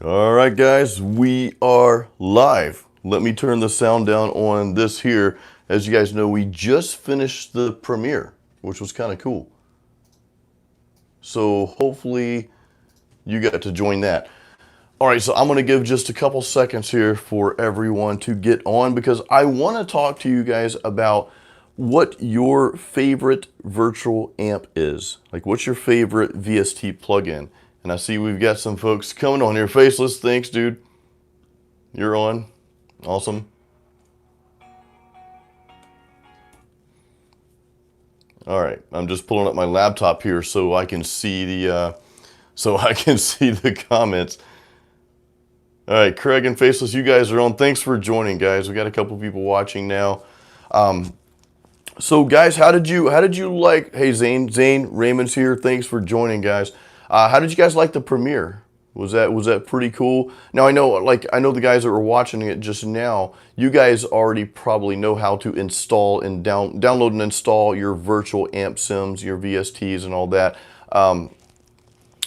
All right, guys, we are live. Let me turn the sound down on this here. As you guys know, we just finished the premiere, which was kind of cool. So hopefully you got to join that. All right, so I'm going to give just a couple seconds here for everyone to get on because I want to talk to you guys about what your favorite virtual amp is. Like, what's your favorite VST plugin? And I see we've got some folks coming on here. Faceless, thanks, dude. You're on. Awesome. All right, I'm just pulling up my laptop here so I can see the comments. All right, Craig and Faceless, you guys are on. Thanks for joining, guys. We got a couple people watching now. So, guys, how did you like? Hey, Zane, Raymond's here. Thanks for joining, guys. How did you guys like the premiere? Was that pretty cool? Now I know the guys that were watching it just now. You guys already probably know how to install and download and install your virtual amp sims, your VSTs, and all that.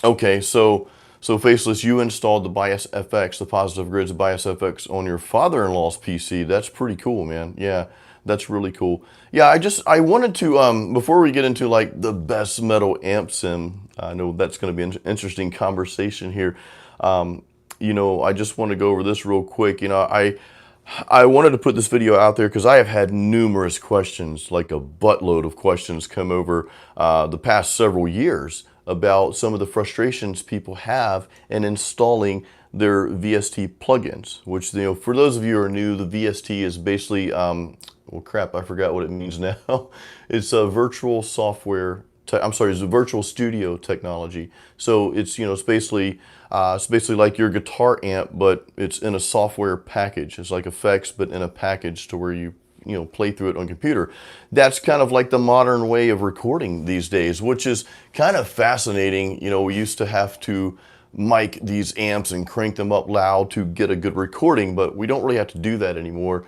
Okay, so Faceless, you installed the Bias FX, the Positive Grids Bias FX on your father-in-law's PC. That's pretty cool, man. Yeah, that's really cool. Yeah, I wanted to, before we get into like the best metal amp sim, I know that's going to be an interesting conversation here. You know, I just want to go over this real quick. You know, I wanted to put this video out there because I have had numerous questions, like a buttload of questions come over the past several years about some of the frustrations people have in installing their VST plugins, which, you know, for those of you who are new, the VST is basically, well, crap, I forgot what it means now. It's a virtual software, it's a virtual studio technology. So it's, you know, it's basically like your guitar amp, but it's in a software package. It's like effects, but in a package to where you play through it on computer. That's kind of like the modern way of recording these days, which is kind of fascinating. You know, we used to have to mic these amps and crank them up loud to get a good recording, but we don't really have to do that anymore.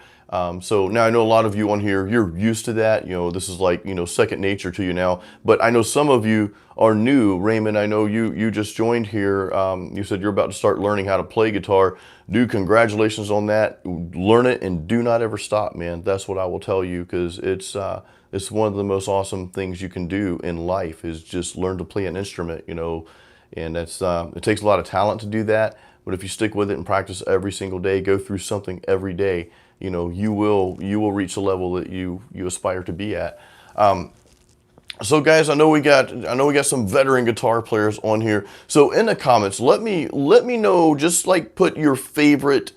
So now I know a lot of you on here, you're used to that. You know, this is like, you know, second nature to you now. But I know some of you are new. Raymond, I know you just joined here. You said you're about to start learning how to play guitar. Dude, congratulations on that. Learn it and do not ever stop, man. That's what I will tell you, because it's one of the most awesome things you can do in life is just learn to play an instrument, you know. And that's it takes a lot of talent to do that. But if you stick with it and practice every single day, go through something every day, you know, you will reach the level that you aspire to be at. So guys, I know we got some veteran guitar players on here. So in the comments, let me know, just like put your favorite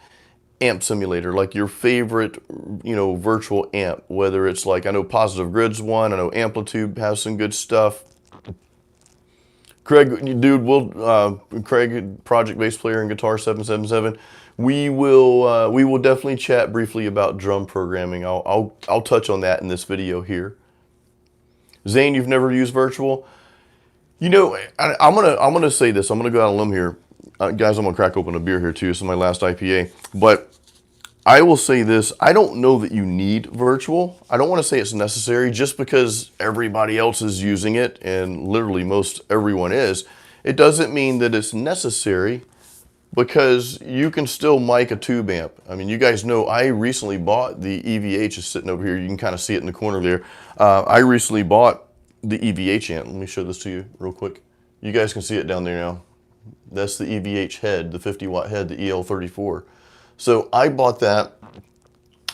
amp simulator, like your favorite, you know, virtual amp, whether it's like, I know Positive Grids one, I know Amplitube has some good stuff. Craig, dude, Craig, project bass player and guitar 777. We will definitely chat briefly about drum programming. I'll touch on that in this video here. Zane, you've never used virtual? You know, I'm gonna say this. I'm gonna go out on a limb here, guys. I'm gonna crack open a beer here too. This is my last IPA, but I will say this. I don't know that you need virtual. I don't want to say it's necessary just because everybody else is using it, and literally most everyone is. It doesn't mean that it's necessary, because you can still mic a tube amp. I mean, you guys know I recently bought the EVH. Is sitting over here. You can kind of see it in the corner there. I recently bought the EVH amp. Let me show this to you real quick. You guys can see it down there now. That's the EVH head, the 50-watt head, the EL34. So I bought that,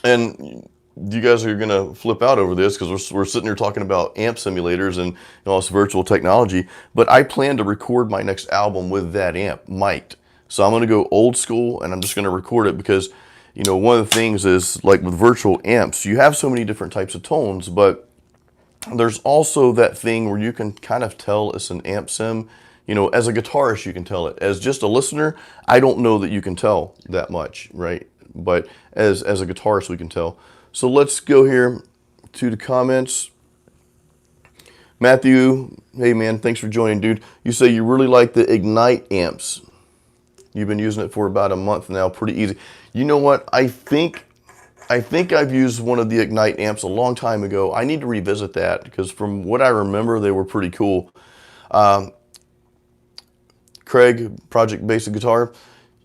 and you guys are gonna flip out over this because we're sitting here talking about amp simulators and all this virtual technology. But I plan to record my next album with that amp mic'd. So I'm going to go old school, and I'm just going to record it because, you know, one of the things is, like with virtual amps, you have so many different types of tones, but there's also that thing where you can kind of tell it's an amp sim. You know, as a guitarist, you can tell it. As just a listener, I don't know that you can tell that much, right? But as a guitarist, we can tell. So let's go here to the comments. Matthew, hey man, thanks for joining, dude. You say you really like the Ignite amps. You've been using it for about a month now, pretty easy. You know what? I think I've used one of the Ignite amps a long time ago. I need to revisit that because from what I remember, they were pretty cool. Craig, Project Basic Guitar.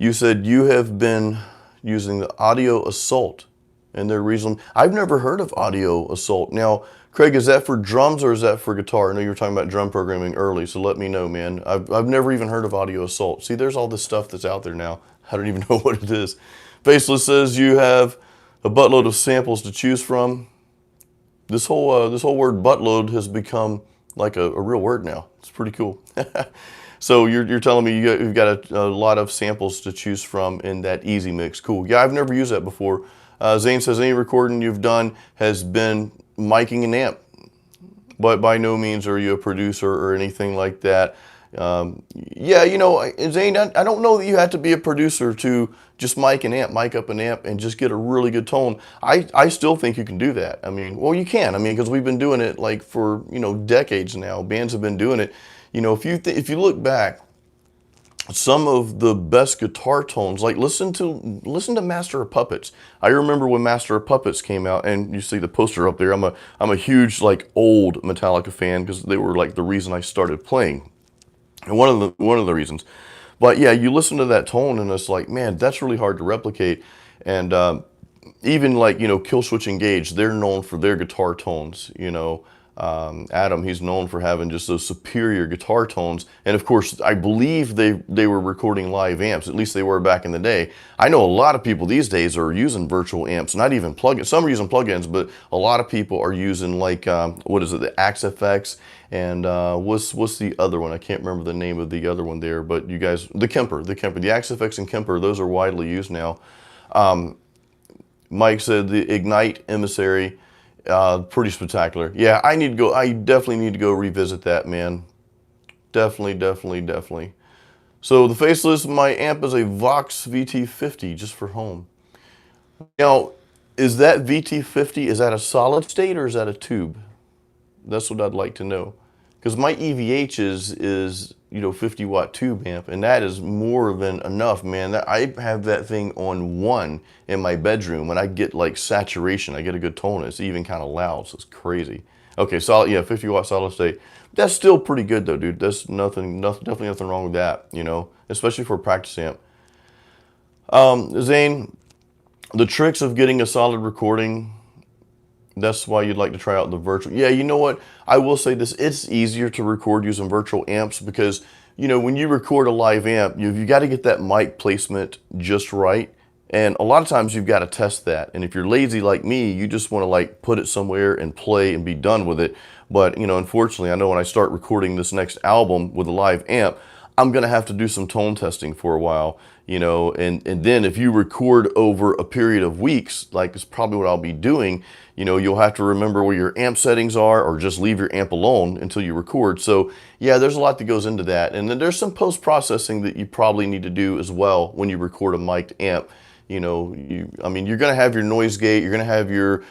You said you have been using the Audio Assault and their reason. I've never heard of Audio Assault. Now, Craig, is that for drums or is that for guitar? I know you were talking about drum programming early, so let me know, man. I've never even heard of Audio Assault. See, there's all this stuff that's out there now. I don't even know what it is. Faceless says you have a buttload of samples to choose from. This whole word buttload has become like a real word now. It's pretty cool. So you're telling me you've got a lot of samples to choose from in that easy mix. Cool. Yeah, I've never used that before. Zane says any recording you've done has been miking an amp, but by no means are you a producer or anything like that. Yeah, you know, Zane, I don't know that you have to be a producer to just mic up an amp and just get a really good tone. I still think you can do that. I mean, well, you can. I mean, because we've been doing it like for, you know, decades now. Bands have been doing it. You know, if you look back, some of the best guitar tones, like listen to Master of Puppets. I remember when Master of Puppets came out, and you see the poster up there. I'm a huge like old Metallica fan because they were like the reason I started playing, and one of the reasons. But yeah, you listen to that tone, and it's like, man, that's really hard to replicate. And even like, you know, Killswitch Engage, they're known for their guitar tones, you know. Adam, he's known for having just those superior guitar tones. And of course, I believe they were recording live amps, at least they were back in the day. I know a lot of people these days are using virtual amps, not even plugins. Some are using plugins, but a lot of people are using like, what is it, the AXFX, and what's the other one? I can't remember the name of the other one there, but you guys, the Kemper, the AXFX and Kemper, those are widely used now. Mike said the Ignite Emissary, pretty spectacular. Yeah, I definitely need to go revisit that, man. Definitely. So the Faceless, my amp is a Vox VT50 just for home. Now, is that VT50, is that a solid state or is that a tube? That's what I'd like to know. Because my EVH is, you know, 50 watt tube amp, and that is more than enough, man. I have that thing on 1 in my bedroom. When I get like saturation, I get a good tone. It's even kind of loud, so it's crazy. Okay, solid, yeah, 50 watt solid state. That's still pretty good though, dude. That's definitely nothing wrong with that, you know, especially for a practice amp. Zane, the tricks of getting a solid recording, that's why you'd like to try out the virtual. Yeah, you know what? I will say this. It's easier to record using virtual amps because, you know, when you record a live amp, you've got to get that mic placement just right. And a lot of times you've got to test that. And if you're lazy like me, you just want to like put it somewhere and play and be done with it. But, you know, unfortunately, I know when I start recording this next album with a live amp, I'm going to have to do some tone testing for a while, you know, and then if you record over a period of weeks, like it's probably what I'll be doing, you know, you'll have to remember where your amp settings are or just leave your amp alone until you record. So yeah, there's a lot that goes into that. And then there's some post-processing that you probably need to do as well when you record a mic'd amp. You know, I mean, you're going to have your noise gate, you're going to have your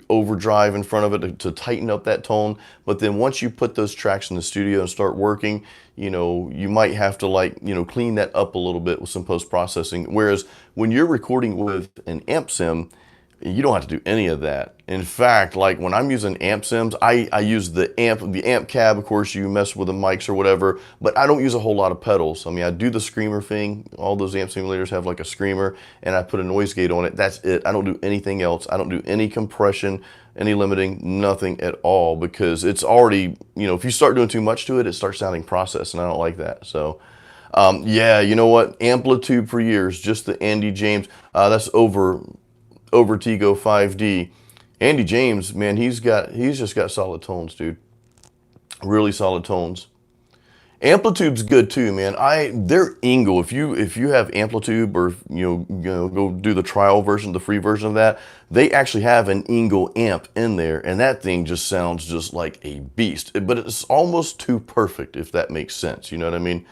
overdrive in front of it to tighten up that tone. But then once you put those tracks in the studio and start working, you know, you might have to like, you know, clean that up a little bit with some post-processing. Whereas when you're recording with an amp sim, you don't have to do any of that. In fact, like when I'm using amp sims, I use the amp cab. Of course, you mess with the mics or whatever, but I don't use a whole lot of pedals. I mean, I do the screamer thing. All those amp simulators have like a screamer, and I put a noise gate on it. That's it. I don't do anything else. I don't do any compression, any limiting, nothing at all, because it's already, you know, if you start doing too much to it, it starts sounding processed, and I don't like that. So yeah, you know what? Amplitube for years, just the Andy James. That's over Tigo 5D. Andy James, man, he's just got solid tones, dude. Really solid tones. Amplitude's good too, man. They're ENGL. If you have Amplitube, or you know go do the trial version, the free version of that, they actually have an ENGL amp in there, and that thing just sounds just like a beast. But it's almost too perfect, if that makes sense. You know what I mean?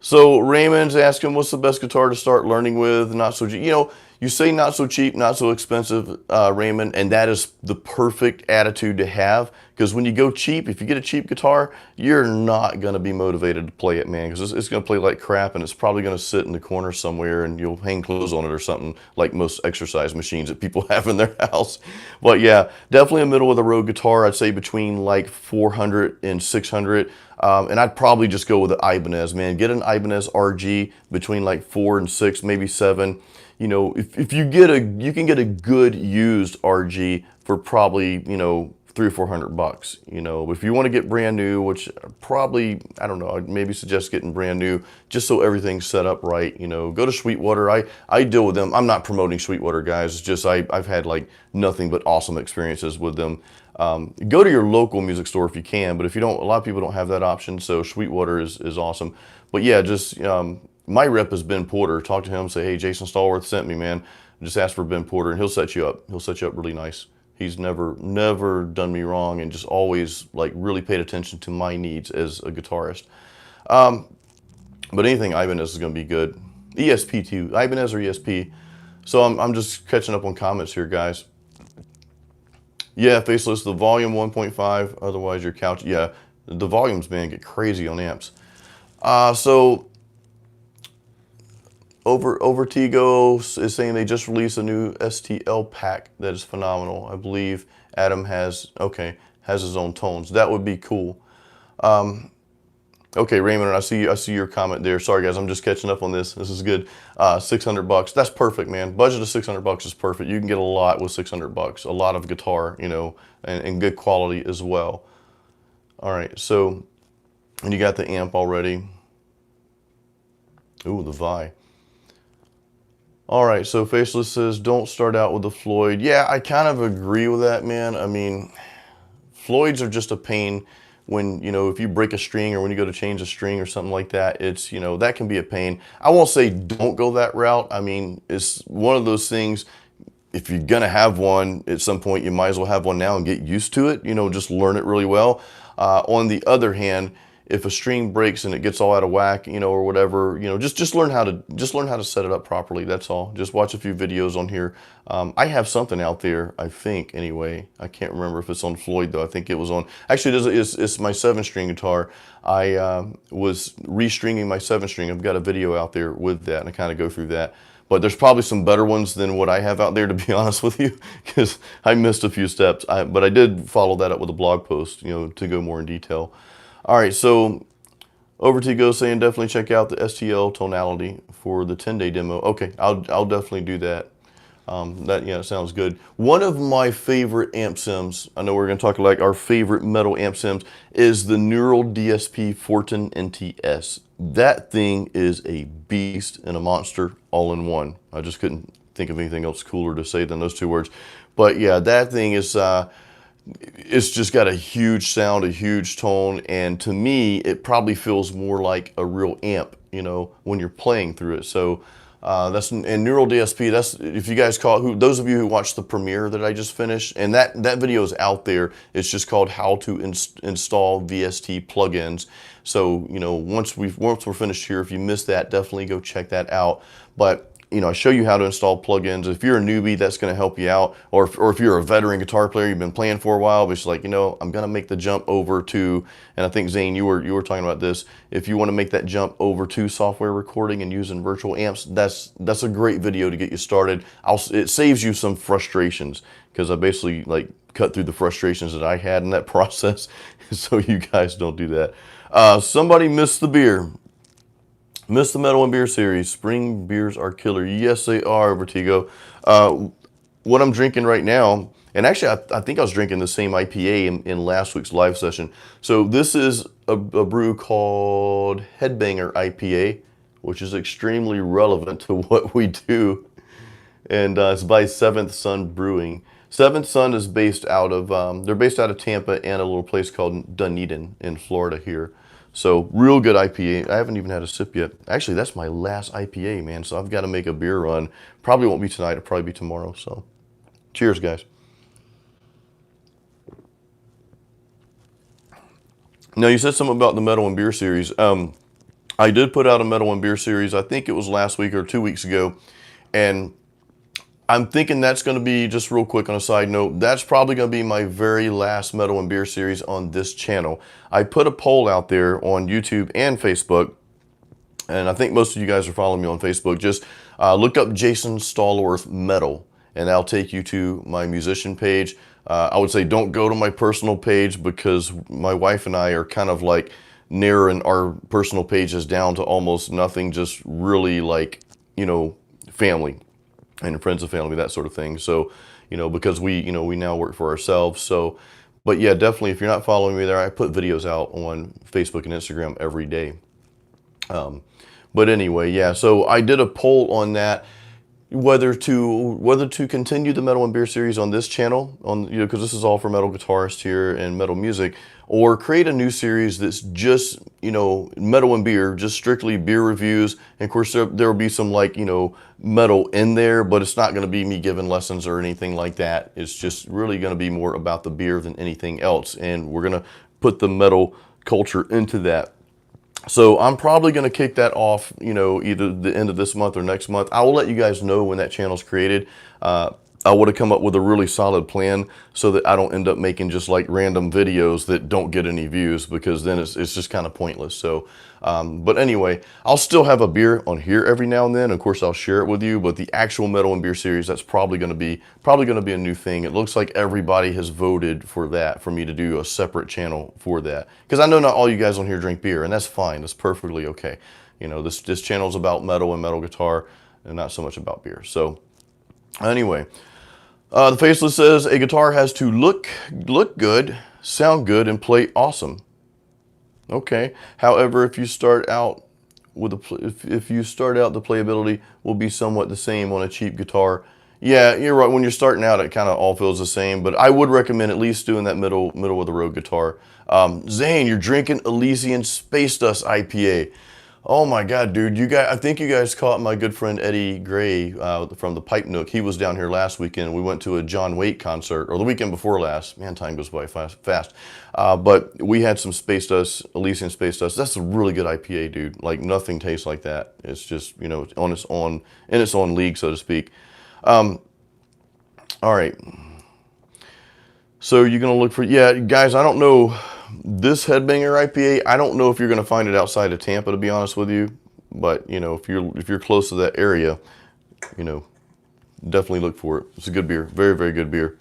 So Raymond's asking, what's the best guitar to start learning with? Not so, you know, You say not so cheap, not so expensive, Raymond, and that is the perfect attitude to have, because when you go cheap, if you get a cheap guitar, you're not going to be motivated to play it, man, because it's going to play like crap, and it's probably going to sit in the corner somewhere, and you'll hang clothes on it or something, like most exercise machines that people have in their house. But yeah, definitely a middle of the road guitar. I'd say between like 400 and 600. And I'd probably just go with the Ibanez, man. Get an Ibanez RG between like 4 and 6, maybe 7. You know, if you get you can get a good used RG for probably, you know, 300 or 400 bucks. You know, if you want to get brand new, which probably, I don't know, I'd maybe suggest getting brand new just so everything's set up right. You know, go to Sweetwater. I deal with them. I'm not promoting Sweetwater, guys. It's just I've had like nothing but awesome experiences with them. Go to your local music store if you can, but if you don't, a lot of people don't have that option, so Sweetwater is awesome. But yeah, just my rep is Ben Porter. Talk to him, say, hey, Jason Stallworth sent me, man. Just ask for Ben Porter, and he'll set you up. He'll set you up really nice. He's never done me wrong, and just always like really paid attention to my needs as a guitarist. But anything Ibanez is going to be good. ESP too, Ibanez or ESP. So I'm just catching up on comments here, guys. Yeah, Faceless, the volume 1.5, otherwise your couch, yeah, the volumes, man, get crazy on amps. So, Overtigo is saying they just released a new STL pack that is phenomenal. I believe Adam has his own tones. That would be cool. Okay, Raymond, I see your comment there. Sorry guys, I'm just catching up on this. This is good. 600 bucks. That's perfect, man. Budget of 600 bucks is perfect. You can get a lot with 600 bucks. A lot of guitar, you know, and good quality as well. All right, so, and you got the amp already. Ooh, the Vi. All right, so Faceless says, don't start out with the Floyd. Yeah, I kind of agree with that, man. I mean, Floyds are just a pain. When, you know, if you break a string or when you go to change a string or something like that, it's, you know, that can be a pain. I won't say don't go that route. I mean, it's one of those things, if you're going to have one at some point, you might as well have one now and get used to it, you know, just learn it really well. On the other hand, if a string breaks and it gets all out of whack, you know, or whatever, you know, just learn how to set it up properly. That's all. Just watch a few videos on here. I have something out there, I think, anyway. I can't remember if it's on Floyd though. I think it was on. Actually, it's my 7-string guitar. I was restringing my 7-string. I've got a video out there with that, and I kind of go through that. But there's probably some better ones than what I have out there, to be honest with you, because I missed a few steps. But I did follow that up with a blog post, you know, to go more in detail. All right, so Overtigo saying definitely check out the STL tonality for the 10-day demo. Okay, I'll definitely do that. That sounds good. One of my favorite amp sims, I know we're going to talk like our favorite metal amp sims, is the Neural DSP Fortin NTS. That thing is a beast and a monster all in one. I just couldn't think of anything else cooler to say than those two words. But yeah, that thing is, it's just got a huge sound, a huge tone, and to me, it probably feels more like a real amp, you know, when you're playing through it. So that's, and Neural DSP, that's, if you guys call it, those of you who watched the premiere that I just finished, and that video is out there. It's just called How to Install VST Plugins. So, you know, once we're finished here, if you missed that, definitely go check that out. But you know, I show you how to install plugins. If you're a newbie, that's going to help you out. Or if you're a veteran guitar player, you've been playing for a while, but it's like, you know, I'm going to make the jump over to, and I think Zane, you were talking about this. If you want to make that jump over to software recording and using virtual amps, that's a great video to get you started. It saves you some frustrations, because I basically like cut through the frustrations that I had in that process, so you guys don't do that. Somebody missed the beer. Missed the Metal and Beer series. Spring beers are killer. Yes, they are, Vertigo. What I'm drinking right now, and actually I think I was drinking the same IPA in last week's live session. So this is a brew called Headbanger IPA, which is extremely relevant to what we do. And it's by Seventh Son Brewing. Seventh Son is based out of, they're based out of Tampa and a little place called Dunedin in Florida here. So real good IPA. I haven't even had a sip yet. Actually, that's my last IPA, man. So I've got to make a beer run. Probably won't be tonight. It'll probably be tomorrow. So cheers, guys. Now, you said something about the Metal and Beer series. I did put out a Metal and Beer series. I think it was last week or 2 weeks ago. And I'm thinking that's going to be, just real quick on a side note, that's probably going to be my very last Metal and Beer series on this channel. I put a poll out there on YouTube and Facebook, and I think most of you guys are following me on Facebook. Just look up Jason Stallworth Metal, and that'll take you to my musician page. I would say don't go to my personal page, because my wife and I are kind of like narrowing our personal pages down to almost nothing, just really like, you know, family and friends of family, that sort of thing. So, you know, because we now work for ourselves. So, but yeah, definitely, if you're not following me there, I put videos out on Facebook and Instagram every day. But anyway, yeah, so I did a poll on that, whether to continue the Metal and Beer series on this channel, on, you know, because this is all for metal guitarists here and metal music, or create a new series that's just, you know, metal and beer, just strictly beer reviews. And of course there will be some, like, you know, metal in there, but it's not going to be me giving lessons or anything like that. It's just really going to be more about the beer than anything else, and we're going to put the metal culture into that. So I'm probably going to kick that off, you know, either the end of this month or next month. I will let you guys know when that channel's created. I would have come up with a really solid plan so that I don't end up making just like random videos that don't get any views, because then it's just kind of pointless. So, but anyway, I'll still have a beer on here every now and then. Of course, I'll share it with you, but the actual Metal and Beer series, that's probably going to be a new thing. It looks like everybody has voted for that, for me to do a separate channel for that. Because I know not all you guys on here drink beer, and that's fine. That's perfectly okay. You know, this channel is about metal and metal guitar, and not so much about beer. So anyway, the Faceless says a guitar has to look good, sound good, and play awesome. Okay. However, if you start out with if you start out, the playability will be somewhat the same on a cheap guitar. Yeah, you're right. When you're starting out, it kind of all feels the same. But I would recommend at least doing that middle of the road guitar. Zane, you're drinking Elysian Space Dust IPA. Oh my God, dude! I think you guys caught my good friend Eddie Gray from the Pipe Nook. He was down here last weekend. We went to a John Waite concert, or the weekend before last. Man, time goes by fast. But we had some Space Dust, Elysian Space Dust. That's a really good IPA, dude. Like, nothing tastes like that. It's just, you know, in its own league, so to speak. All right. So you're gonna look for, yeah, guys. I don't know. This Headbanger IPA, I don't know if you're going to find it outside of Tampa, to be honest with you. But, you know, if you're close to that area, you know, definitely look for it. It's a good beer. Very, very good beer.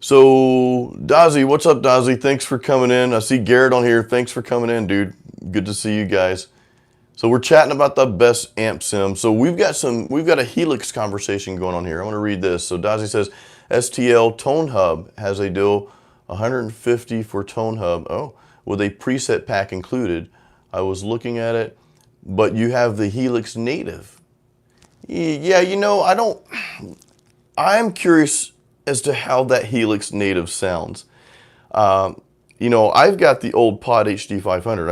So, Dazzy, what's up, Dazzy? Thanks for coming in. I see Garrett on here. Thanks for coming in, dude. Good to see you guys. So we're chatting about the best amp sim. So we've got a Helix conversation going on here. I want to read this. So Dazzy says, STL Tone Hub has a deal, 150 for Tone Hub. Oh, with a preset pack included. I was looking at it, but you have the Helix Native. Yeah, you know, I'm curious as to how that Helix Native sounds. You know, I've got the old Pod HD 500.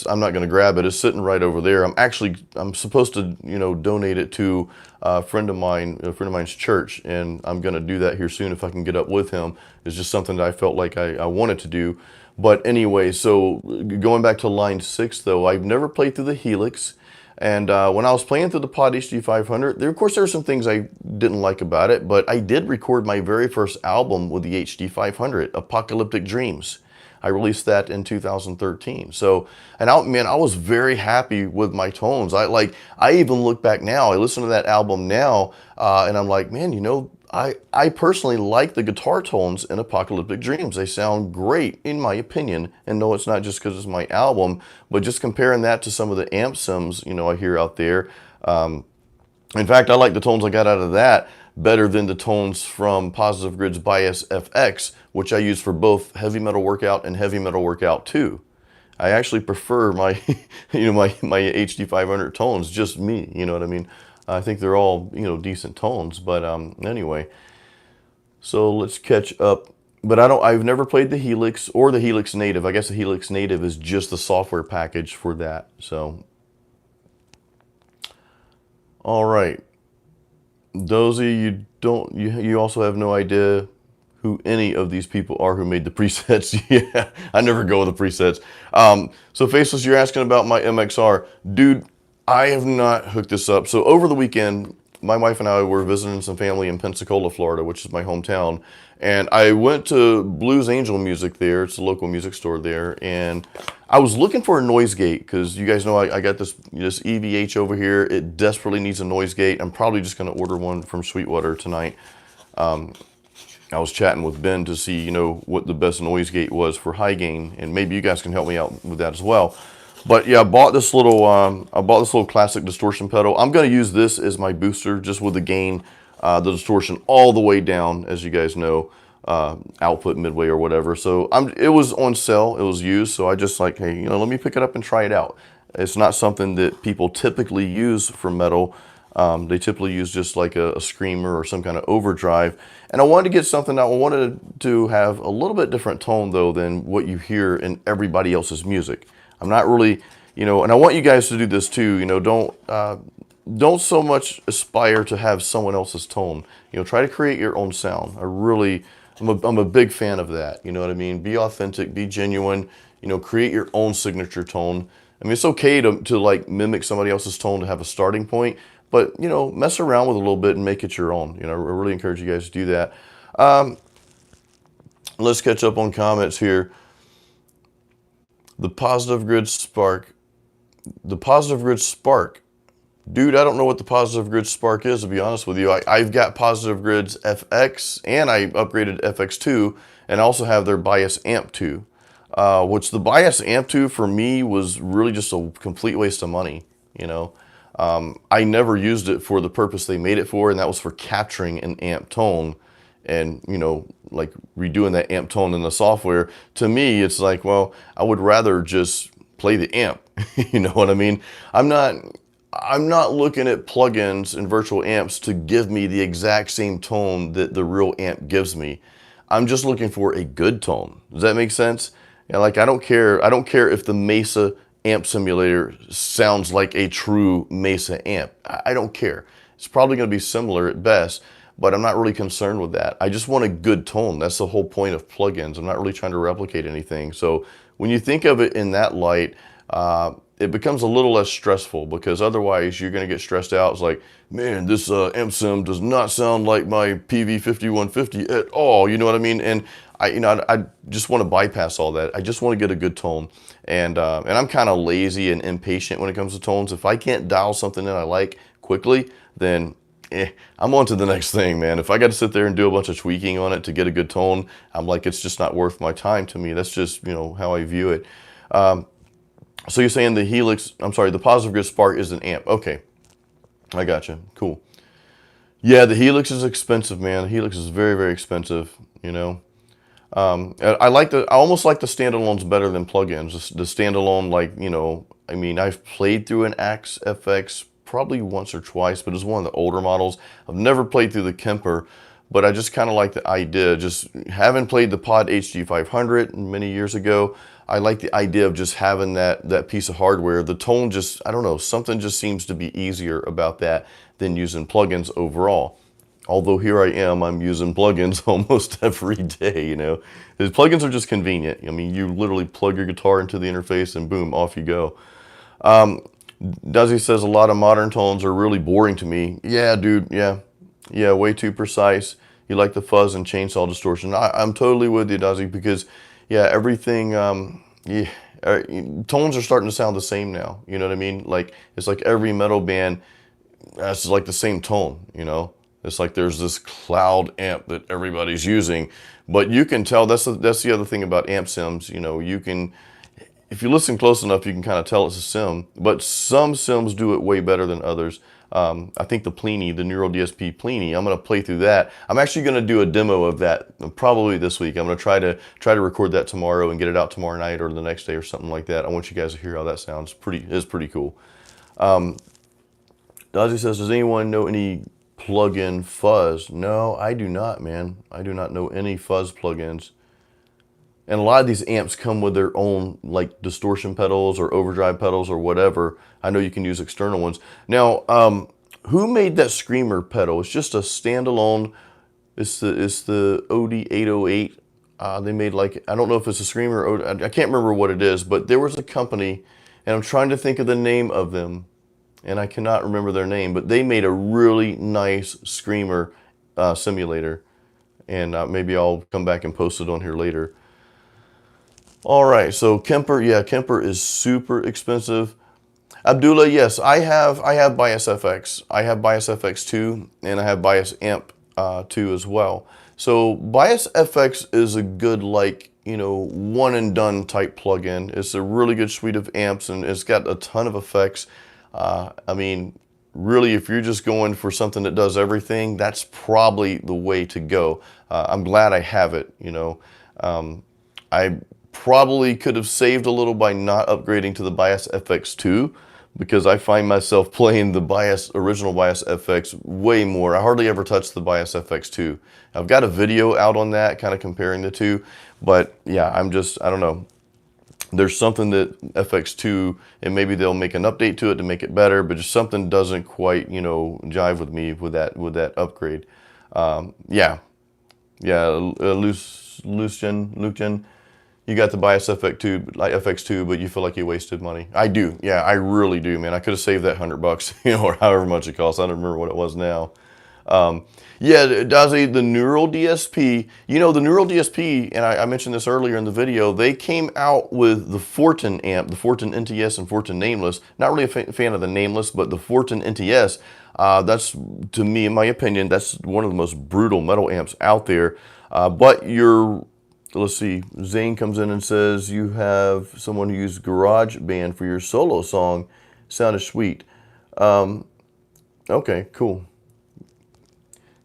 I'm not going to grab it. It's sitting right over there. I'm supposed to, you know, donate it to a friend of mine's church, and I'm going to do that here soon if I can get up with him. It's just something that I felt like I wanted to do. But anyway, so going back to line 6, though, I've never played through the Helix. And when I was playing through the Pod HD 500, of course, there were some things I didn't like about it, but I did record my very first album with the HD 500, Apocalyptic Dreams. I released that in 2013. So, and I was very happy with my tones. I even look back now, I listen to that album now, and I'm like, man, you know, I personally like the guitar tones in Apocalyptic Dreams. They sound great, in my opinion. And no, it's not just because it's my album, but just comparing that to some of the amp sims, you know, I hear out there. In fact, I like the tones I got out of that better than the tones from Positive Grid's Bias FX, which I use for both Heavy Metal Workout and Heavy Metal Workout 2. I actually prefer my, you know, my HD 500 tones, just me, you know what I mean? I think they're all, you know, decent tones, but anyway. So let's catch up. But I've never played the Helix or the Helix Native. I guess the Helix Native is just the software package for that. So, all right. Dozy, you also have no idea who any of these people are who made the presets. Yeah, I never go with the presets. So Faceless, you're asking about my MXR. Dude, I have not hooked this up. So over the weekend, my wife and I were visiting some family in Pensacola, Florida, which is my hometown. And I went to Blues Angel Music there. It's a local music store there. And I was looking for a noise gate because you guys know I got this EVH over here. It desperately needs a noise gate. I'm probably just going to order one from Sweetwater tonight. I was chatting with Ben to see, you know, what the best noise gate was for high gain, and maybe you guys can help me out with that as well. But yeah, I bought this little classic distortion pedal. I'm going to use this as my booster, just with the gain, the distortion all the way down, as you guys know, output midway or whatever. So it was on sale, it was used, so I just like, hey, you know, let me pick it up and try it out. It's not something that people typically use for metal. They typically use just like a screamer or some kind of overdrive. And I wanted to get something that I wanted to have a little bit different tone though than what you hear in everybody else's music. I'm not really, you know, and I want you guys to do this too, you know, don't so much aspire to have someone else's tone. You know, try to create your own sound. I'm a big fan of that. You know what I mean? Be authentic, be genuine, you know, create your own signature tone. I mean, it's okay to like mimic somebody else's tone to have a starting point, but, you know, mess around with it a little bit and make it your own. You know, I really encourage you guys to do that. Let's catch up on comments here. The Positive Grid Spark. The Positive Grid Spark. Dude, I don't know what the Positive Grid Spark is, to be honest with you. I've got Positive Grid's FX, and I upgraded FX2, and I also have their Bias Amp 2. Which the Bias Amp 2 for me was really just a complete waste of money, you know. I never used it for the purpose they made it for, and that was for capturing an amp tone and, you know, like redoing that amp tone in the software. To me, it's like, well, I would rather just play the amp. You know what I mean? I'm not looking at plugins and virtual amps to give me the exact same tone that the real amp gives me. I'm just looking for a good tone. Does that make sense? Yeah, like I don't care if the Mesa amp simulator sounds like a true Mesa amp. I don't care. It's probably going to be similar at best, but I'm not really concerned with that. I just want a good tone. That's the whole point of plugins. I'm not really trying to replicate anything. So when you think of it in that light, it becomes a little less stressful, because otherwise you're going to get stressed out. It's like, man, this amp sim does not sound like my PV5150 at all. You know what I mean? And I just want to bypass all that. I just want to get a good tone. And I'm kind of lazy and impatient when it comes to tones. If I can't dial something that I like quickly, then I'm on to the next thing, man. If I got to sit there and do a bunch of tweaking on it to get a good tone, I'm like, it's just not worth my time to me. That's just, you know, how I view it. So you're saying the Helix, I'm sorry, the Positive Grid Spark is an amp. Okay, I gotcha. Cool. Yeah, the Helix is expensive, man. The Helix is very, very expensive, you know. I almost like the standalones better than plugins. The standalone, like, you know, I mean, I've played through an Axe FX probably once or twice, but it's one of the older models. I've never played through the Kemper, but I just kind of like the idea. Just having played the Pod HG500 many years ago, I like the idea of just having that piece of hardware. The tone just, I don't know, something just seems to be easier about that than using plugins overall. Although here I am, I'm using plugins almost every day, you know. The plugins are just convenient. I mean, you literally plug your guitar into the interface and boom, off you go. Duzzy says a lot of modern tones are really boring to me. Yeah, dude, yeah. Yeah, way too precise. You like the fuzz and chainsaw distortion. I'm totally with you, Duzzy, because yeah, everything, tones are starting to sound the same now. You know what I mean? Like, it's like every metal band has like the same tone, you know? It's like there's this cloud amp that everybody's using, but you can tell, that's the other thing about amp sims, you know, you can, if you listen close enough, you can kind of tell it's a sim, but some sims do it way better than others. I think the Plini, the Neural DSP Plini, I'm going to play through that. I'm actually going to do a demo of that probably this week. I'm going to try to record that tomorrow and get it out tomorrow night or the next day or something like that. I want you guys to hear how that sounds. It's pretty cool. Dodgy says, does anyone know any plug-in fuzz? No, I do not, man. I do not know any fuzz plugins. And a lot of these amps come with their own like distortion pedals or overdrive pedals or whatever. I know you can use external ones. Now, who made that screamer pedal? It's just a standalone. It's the OD808. They made like, I don't know if it's a screamer or I can't remember what it is, but there was a company, and I'm trying to think of the name of them. and I cannot remember their name, but they made a really nice screamer simulator, and maybe I'll come back and post it on here later. All right, so Kemper, yeah, Kemper is super expensive. Abdullah, yes, I have Bias FX. I have Bias FX 2, and I have Bias Amp 2 as well. So Bias FX is a good, like, you know, one and done type plugin. It's a really good suite of amps, and it's got a ton of effects. I mean, really, if you're just going for something that does everything, that's probably the way to go. I'm glad I have it, you know. I probably could have saved a little by not upgrading to the Bias FX 2, because I find myself playing the original Bias FX way more. I hardly ever touch the Bias FX 2. I've got a video out on that, kind of comparing the two, but yeah, I don't know. There's something that FX2, and maybe they'll make an update to it to make it better, but just something doesn't quite, you know, jive with me with that upgrade. Yeah, Lucian, you got the Bias FX2, but you feel like you wasted money. I do, yeah, I really do, man. I could have saved that $100, you know, or however much it costs. I don't remember what it was now. Yeah, Dazi, the Neural DSP, you know, the Neural DSP, and I mentioned this earlier in the video, they came out with the Fortin amp, the Fortin NTS and Fortin Nameless. Not really a fan of the Nameless, but the Fortin NTS, that's, to me, in my opinion, that's one of the most brutal metal amps out there. But let's see, Zane comes in and says, you have someone who used GarageBand for your solo song. Sounded sweet. Okay, cool.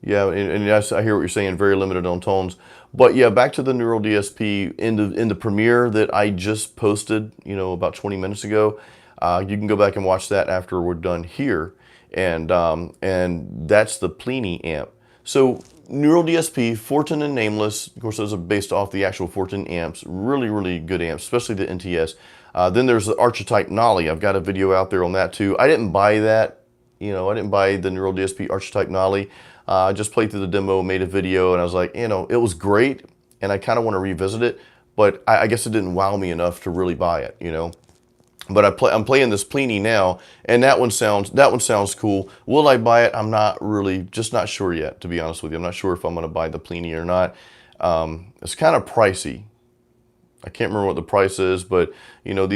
Yeah, and yes, I hear what you're saying, very limited on tones. But yeah, back to the Neural DSP in the premiere that I just posted, you know, about 20 minutes ago. You can go back and watch that after we're done here. And that's the Plini amp. So Neural DSP, Fortin and Nameless, of course those are based off the actual Fortin amps. Really, really good amps, especially the NTS. Then there's the Archetype Nolly. I've got a video out there on that too. I didn't buy that, you know, I didn't buy the Neural DSP Archetype Nolly. I just played through the demo, made a video, and I was like, you know, it was great, and I kind of want to revisit it, but I guess it didn't wow me enough to really buy it, you know. But I'm playing this Plini now, and that one sounds cool. Will I buy it? I'm just not sure yet, to be honest with you. I'm not sure if I'm going to buy the Plini or not. It's kind of pricey. I can't remember what the price is, but you know,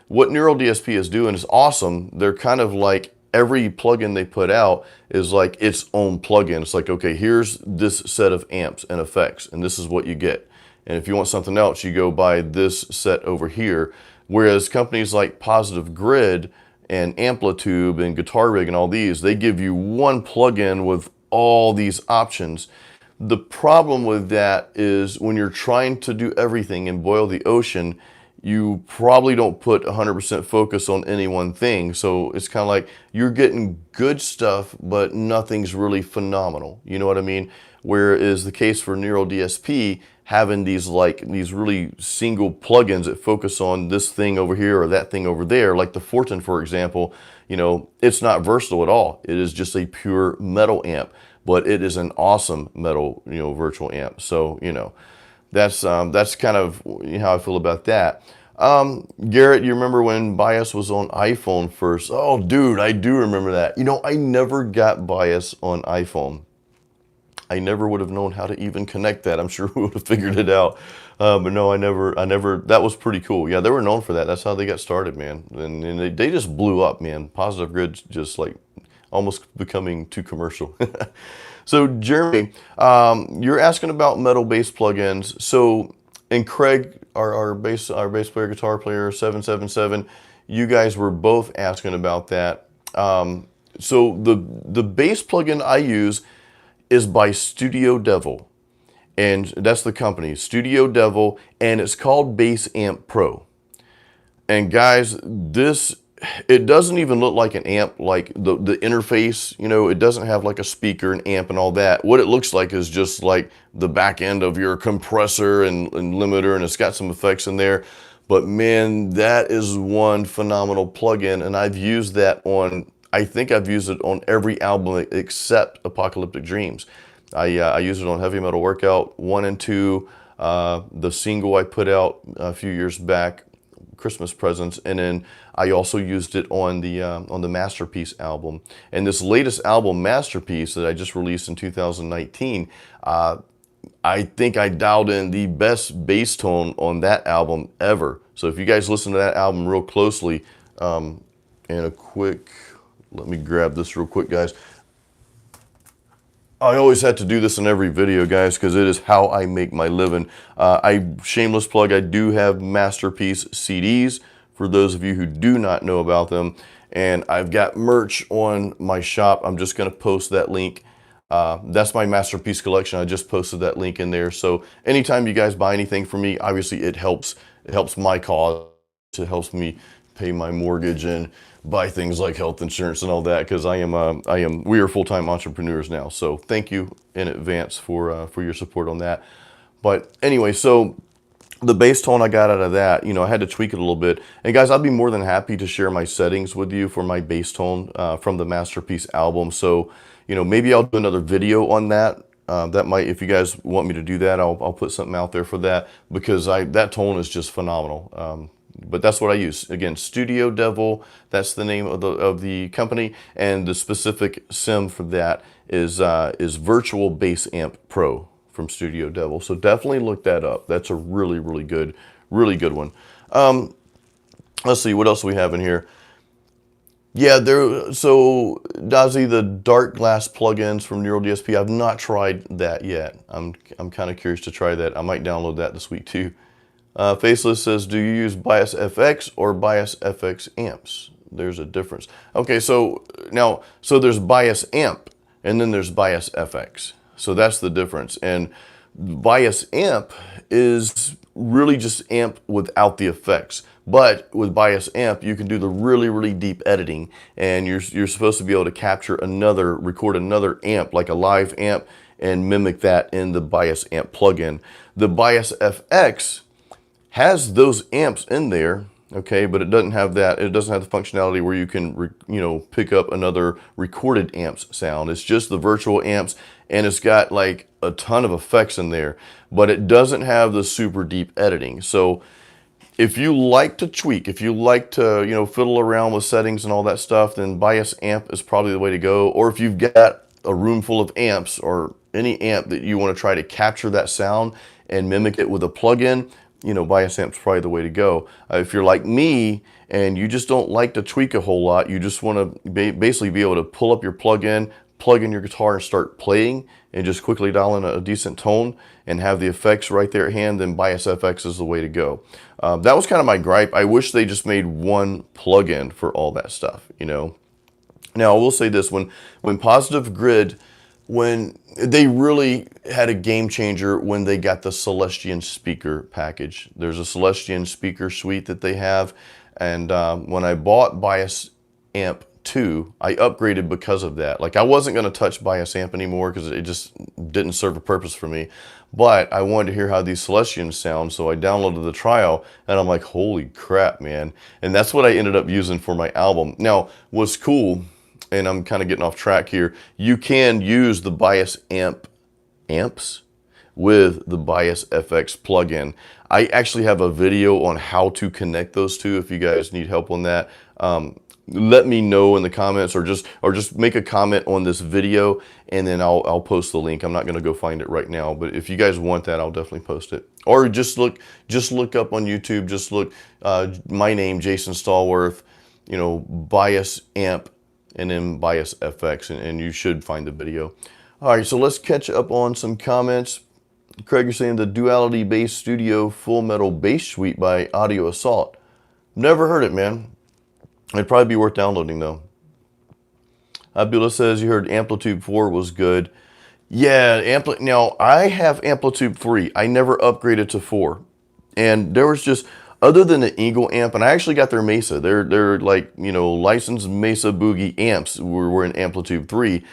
what Neural DSP is doing is awesome. They're kind of like, every plugin they put out is like its own plugin. It's like, okay, here's this set of amps and effects, and this is what you get. And if you want something else, you go buy this set over here. Whereas companies like Positive Grid and Amplitube and Guitar Rig and all these, they give you one plugin with all these options. The problem with that is when you're trying to do everything and boil the ocean, you probably don't put 100% focus on any one thing. So it's kind of like you're getting good stuff, but nothing's really phenomenal. You know what I mean? Whereas the case for Neural DSP, having these really single plugins that focus on this thing over here or that thing over there, like the Fortin, for example, you know, it's not versatile at all. It is just a pure metal amp, but it is an awesome metal, you know, virtual amp. So, you know, that's kind of how I feel about that. Garrett, you remember when Bias was on iPhone first? Oh, dude, I do remember that. You know, I never got Bias on iPhone. I never would have known how to even connect that. I'm sure we would have figured it out. But no, I never, that was pretty cool. Yeah, they were known for that. That's how they got started, man. And they just blew up, man. Positive Grid's just like almost becoming too commercial. So Jeremy, you're asking about metal-based plugins. So, and Craig, our bass player, guitar player, 777, you guys were both asking about that. So the bass plugin I use is by Studio Devil, and that's the company, Studio Devil, and it's called Bass Amp Pro. And guys, it doesn't even look like an amp, like the interface, you know, it doesn't have like a speaker, an amp and all that. What it looks like is just like the back end of your compressor and limiter, and it's got some effects in there. But man, that is one phenomenal plugin, and I've used that on, I think I've used it on every album except Apocalyptic Dreams. I used it on Heavy Metal Workout 1 and 2, the single I put out a few years back, Christmas presents, and then I also used it on the Masterpiece album. And this latest album, Masterpiece, that I just released in 2019, I think I dialed in the best bass tone on that album ever. So if you guys listen to that album real closely, and a quick, let me grab this real quick, guys. I always had to do this in every video, guys, because it is how I make my living. Shameless plug, I do have Masterpiece CDs for those of you who do not know about them. And I've got merch on my shop. I'm just going to post that link. That's my Masterpiece collection. I just posted that link in there. So anytime you guys buy anything from me, obviously it helps my cause. It helps me pay my mortgage and buy things like health insurance and all that, because we are full-time entrepreneurs now. So thank you in advance for your support on that. But anyway, so the bass tone I got out of that, you know, I had to tweak it a little bit. And guys, I'd be more than happy to share my settings with you for my bass tone from the Masterpiece album. So, you know, maybe I'll do another video on that. That might, if you guys want me to do that, I'll put something out there for that, because that tone is just phenomenal. But that's what I use. Again, Studio Devil, that's the name of the company, and the specific sim for that is Virtual Bass Amp Pro from Studio Devil. So definitely look that up. That's a really, really good one. Let's see, what else do we have in here? Yeah, so Dazzy, the Darkglass plugins from Neural DSP, I've not tried that yet. I'm kind of curious to try that. I might download that this week too. Faceless says, do you use Bias FX or Bias FX amps? There's a difference. Okay, so there's Bias amp and then there's Bias FX. So that's the difference. And Bias amp is really just amp without the effects. But with Bias amp, you can do the really, really deep editing, and you're supposed to be able to record another amp, like a live amp, and mimic that in the Bias amp plugin. The Bias FX has those amps in there, okay, but it doesn't have that. It doesn't have the functionality where you can, pick up another recorded amps sound. It's just the virtual amps, and it's got like a ton of effects in there, but it doesn't have the super deep editing. So if you like to tweak, if you like to, fiddle around with settings and all that stuff, then Bias amp is probably the way to go. Or if you've got a room full of amps or any amp that you want to try to capture that sound and mimic it with a plugin, Bias amp's probably the way to go. If you're like me and you just don't like to tweak a whole lot, you just want to basically be able to pull up your plugin, plug in your guitar and start playing and just quickly dial in a decent tone and have the effects right there at hand, then Bias FX is the way to go. That was kind of my gripe. I wish they just made one plugin for all that stuff, Now, I will say this, when Positive Grid, when they really had a game changer when they got the Celestion speaker package. There's a Celestion speaker suite that they have, and when I bought Bias Amp 2, I upgraded because of that. Like, I wasn't going to touch Bias Amp anymore because it just didn't serve a purpose for me, but I wanted to hear how these Celestions sound, so I downloaded the trial, and I'm like, holy crap, man. And that's what I ended up using for my album. Now, what's cool, and I'm kind of getting off track here, you can use the Bias amps with the Bias FX plugin. I actually have a video on how to connect those two if you guys need help on that. Let me know in the comments, or just make a comment on this video, and then I'll post the link. I'm not going to go find it right now, but if you guys want that, I'll definitely post it. Or just look up on YouTube, just look my name, Jason Stallworth, Bias amp, and then Bias FX, and you should find the video. All right, so let's catch up on some comments. Craig, you're saying the Duality Bass Studio Full Metal Bass Suite by Audio Assault. Never heard it, man. It'd probably be worth downloading, though. Abdullah says you heard Amplitube 4 was good. Yeah, now, I have Amplitube 3. I never upgraded to 4. And there was just, other than the ENGL amp, and I actually got their Mesa. They're like, licensed Mesa Boogie amps were in Amplitube 3.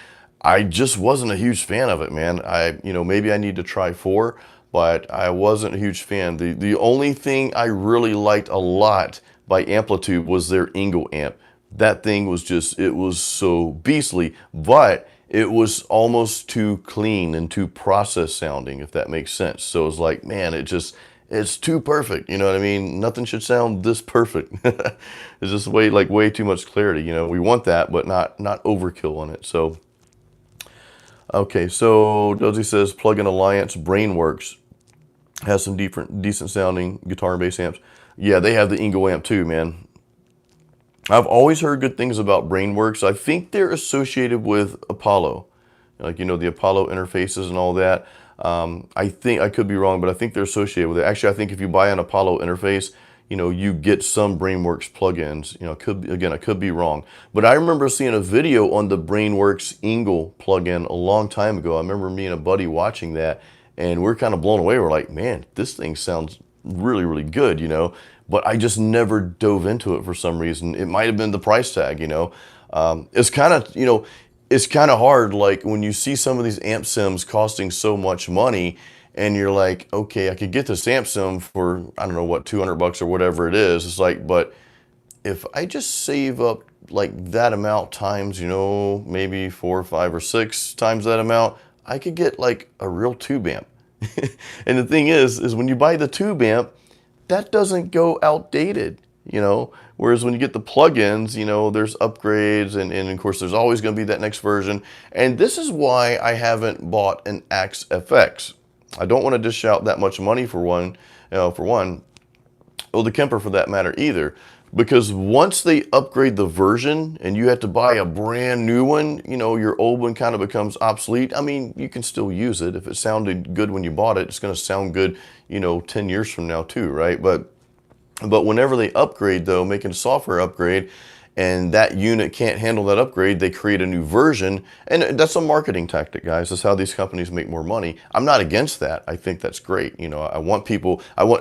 I just wasn't a huge fan of it, man. Maybe I need to try 4, but I wasn't a huge fan. The only thing I really liked a lot by Amplitube was their ENGL amp. That thing was just, it was so beastly, but it was almost too clean and too processed sounding, if that makes sense. So it was like, man, it It's too perfect. You know what I mean? Nothing should sound this perfect. It's just way too much clarity. You know, we want that, but not overkill on it. So, okay. So Dozy says Plug-in Alliance Brainworx has some decent sounding guitar and bass amps. Yeah, they have the ENGL amp too, man. I've always heard good things about Brainworx. I think they're associated with Apollo, like, you know, the Apollo interfaces and all that. I think, I could be wrong, but I think they're associated with it. Actually, I think if you buy an Apollo interface, you know, you get some Brainworx plugins. You know, I could be wrong. But I remember seeing a video on the Brainworx ENGL plugin a long time ago. I remember me and a buddy watching that, and we're kind of blown away. We're like, man, this thing sounds really, really good, you know? But I just never dove into it for some reason. It might have been the price tag, you know? It's kind of, you know, it's kind of hard, like when you see some of these amp sims costing so much money, and you're like, okay, I could get this amp sim for, I don't know what, 200 bucks or whatever it is. It's like, but if I just save up like that amount times, you know, maybe 4, 5, or 6 times that amount, I could get like a real tube amp. And the thing is when you buy the tube amp, that doesn't go outdated, you know, whereas when you get the plugins, you know, there's upgrades, and of course there's always going to be that next version. And this is why I haven't bought an Axe FX. I don't want to dish out that much money for one, or the Kemper for that matter either, because once they upgrade the version and you have to buy a brand new one, you know, your old one kind of becomes obsolete. I mean, you can still use it. If it sounded good when you bought it, it's going to sound good, you know, 10 years from now too, right? But whenever they upgrade, though, making a software upgrade, and that unit can't handle that upgrade, they create a new version. And that's a marketing tactic, guys. That's how these companies make more money. I'm not against that. I think that's great. You know, I want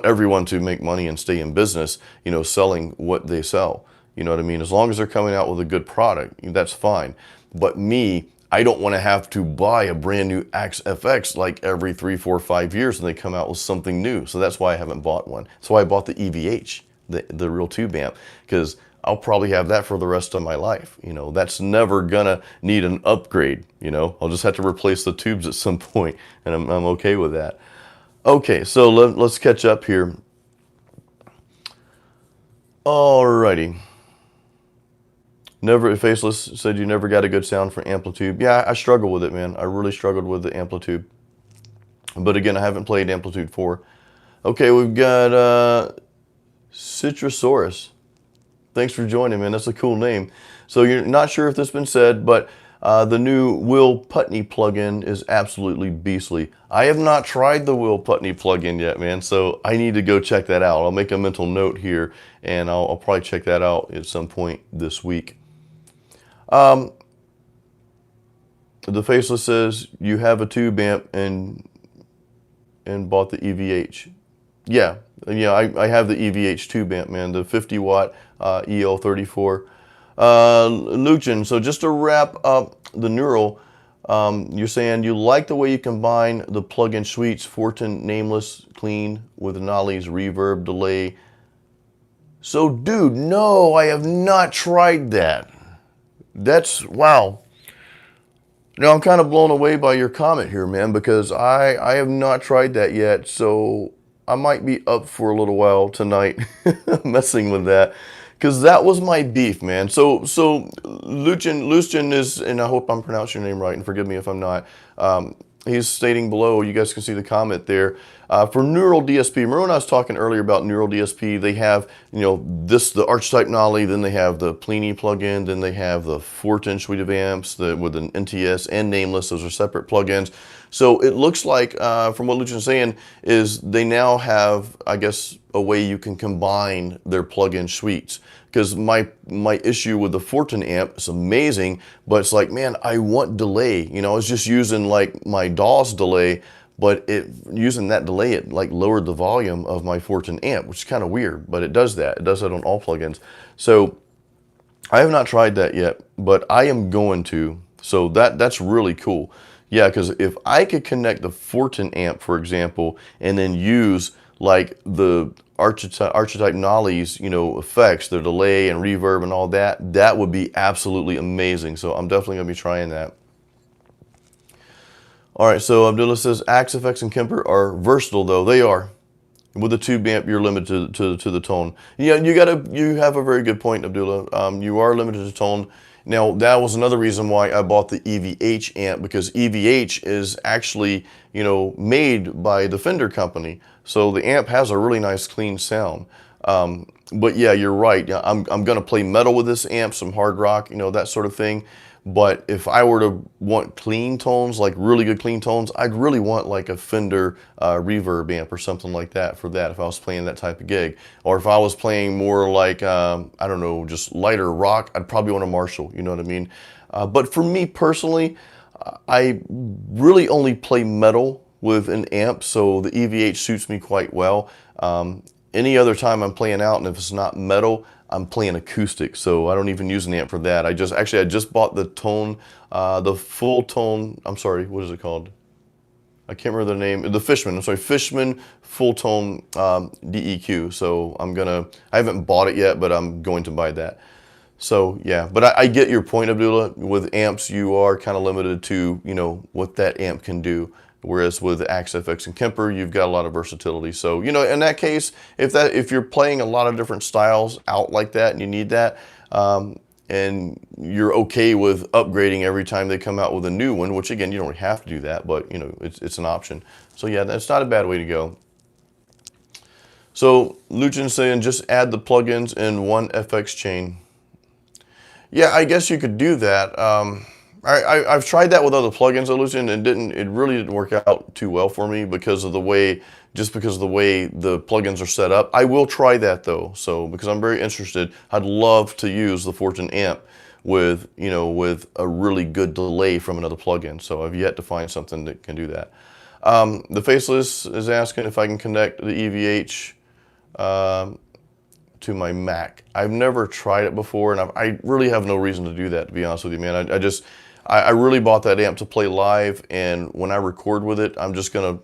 everyone to make money and stay in business, you know, selling what they sell. You know what I mean? As long as they're coming out with a good product, that's fine. But me, I don't want to have to buy a brand new Axe FX like every 3, 4, 5 years and they come out with something new. So that's why I haven't bought one. That's why I bought the EVH, the real tube amp, because I'll probably have that for the rest of my life. You know, that's never gonna need an upgrade. You know, I'll just have to replace the tubes at some point, and I'm okay with that. Okay, so let's catch up here. Alrighty. Faceless said you never got a good sound for Amplitube. Yeah, I struggle with it, man. I really struggled with the Amplitube. But again, I haven't played Amplitude 4. Okay, we've got Citrosaurus. Thanks for joining, man. That's a cool name. So you're not sure if this has been said, but the new Will Putney plugin is absolutely beastly. I have not tried the Will Putney plugin yet, man, so I need to go check that out. I'll make a mental note here, and I'll probably check that out at some point this week. The Faceless says you have a tube amp and bought the EVH. Yeah, I have the EVH tube amp, man, the 50 watt EL34. Lucian, so just to wrap up the Neural, you're saying you like the way you combine the plug-in suites, Fortin, Nameless, Clean, with Nolly's reverb, delay. So dude, no, I have not tried that. That's, wow. Now I'm kind of blown away by your comment here, man, because I have not tried that yet, so I might be up for a little while tonight messing with that, because that was my beef, man. So Lucian is, and I hope I'm pronouncing your name right, and forgive me if I'm not, he's stating below, you guys can see the comment there, for Neural DSP. Remember when I was talking earlier about Neural DSP, they have, the Archetype Nolly, then they have the Plini plugin, then they have the Fortin suite of amps with an NTS and Nameless. Those are separate plugins. So it looks like, from what Lucian's saying, is they now have, I guess, a way you can combine their plugin suites. Because my issue with the Fortin amp is amazing, but it's like, man, I want delay. I was just using like my DAWs delay, but using that delay, it like lowered the volume of my Fortin amp, which is kind of weird, but it does that. It does that on all plugins. So I have not tried that yet, but I am going to. So that's really cool. Yeah, because if I could connect the Fortin amp, for example, and then use like the Archetype Nolly's, effects, their delay and reverb and all that, that would be absolutely amazing. So I'm definitely going to be trying that. All right, so Abdullah says, Axe FX and Kemper are versatile, though. They are. With a tube amp, you're limited to the tone. Yeah, you have a very good point, Abdullah. You are limited to tone. Now, that was another reason why I bought the EVH amp, because EVH is actually, made by the Fender company. So the amp has a really nice clean sound. But yeah, you're right. Yeah, I'm going to play metal with this amp, some hard rock, that sort of thing. But if I were to want clean tones, like really good clean tones, I'd really want like a Fender reverb amp or something like that for that, if I was playing that type of gig. Or if I was playing more like, I don't know, just lighter rock, I'd probably want a Marshall, you know what I mean? But for me personally, I really only play metal with an amp, so the EVH suits me quite well. Any other time I'm playing out, and if it's not metal, I'm playing acoustic, so I don't even use an amp for that. I just bought the tone, the full tone, I'm sorry, what is it called? I can't remember the name, the Fishman, I'm sorry, Fishman full tone DEQ. So I haven't bought it yet, but I'm going to buy that. So yeah, but I get your point, Abdullah. With amps, you are kind of limited to, what that amp can do. Whereas with Axe FX and Kemper, you've got a lot of versatility. So, in that case, if you're playing a lot of different styles out like that and you need that, and you're okay with upgrading every time they come out with a new one, which again, you don't have to do that, but it's an option. So yeah, that's not a bad way to go. So Luchin's saying just add the plugins in one FX chain. Yeah, I guess you could do that. I've tried that with other plugins, Luchin, and it really didn't work out too well for me because of the way the plugins are set up. I will try that though, so because I'm very interested. I'd love to use the Fortin amp with a really good delay from another plugin. So I've yet to find something that can do that. The Faceless is asking if I can connect the EVH to my Mac. I've never tried it before, and I really have no reason to do that, to be honest with you, man. I really bought that amp to play live, and when I record with it, I'm just gonna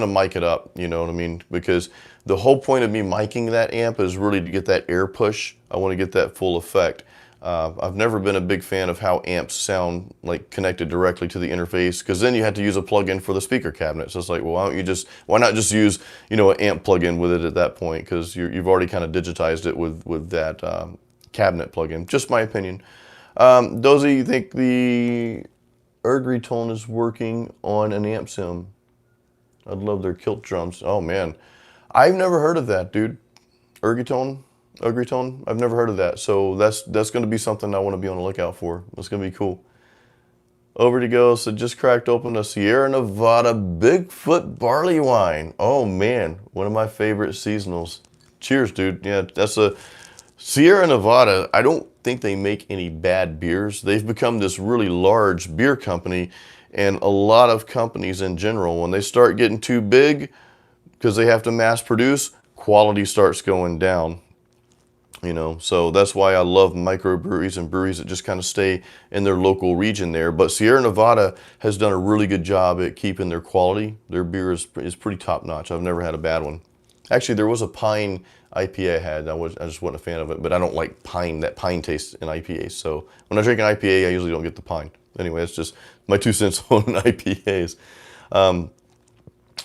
mic it up, you know what I mean? Because the whole point of me miking that amp is really to get that air push. I want to get that full effect. I've never been a big fan of how amps sound like connected directly to the interface, because then you have to use a plug-in for the speaker cabinet. So it's like, well, why not just use an amp plug-in with it at that point, because you've already kind of digitized it with that cabinet plug-in. Just my opinion. Dozy, you think the Ugritone is working on an amp sim? I'd love their kilt drums. Oh man, I've never heard of that, dude. Ugritone, I've never heard of that. So that's going to be something I want to be on the lookout for. It's going to be cool. Over to go. So just cracked open a Sierra Nevada Bigfoot barley wine. Oh man, one of my favorite seasonals. Cheers, dude. Yeah, that's a Sierra Nevada. I don't think they make any bad beers. They've become this really large beer company, and a lot of companies in general, when they start getting too big because they have to mass produce, quality starts going down. So that's why I love microbreweries and breweries that just kind of stay in their local region there. But Sierra Nevada has done a really good job at keeping their quality. Their beer is pretty top notch. I've never had a bad one. Actually, there was a pine IPA I had. I just wasn't a fan of it, but I don't like that pine taste in IPAs. So when I drink an IPA, I usually don't get the pine. Anyway, that's just my 2 cents on IPAs.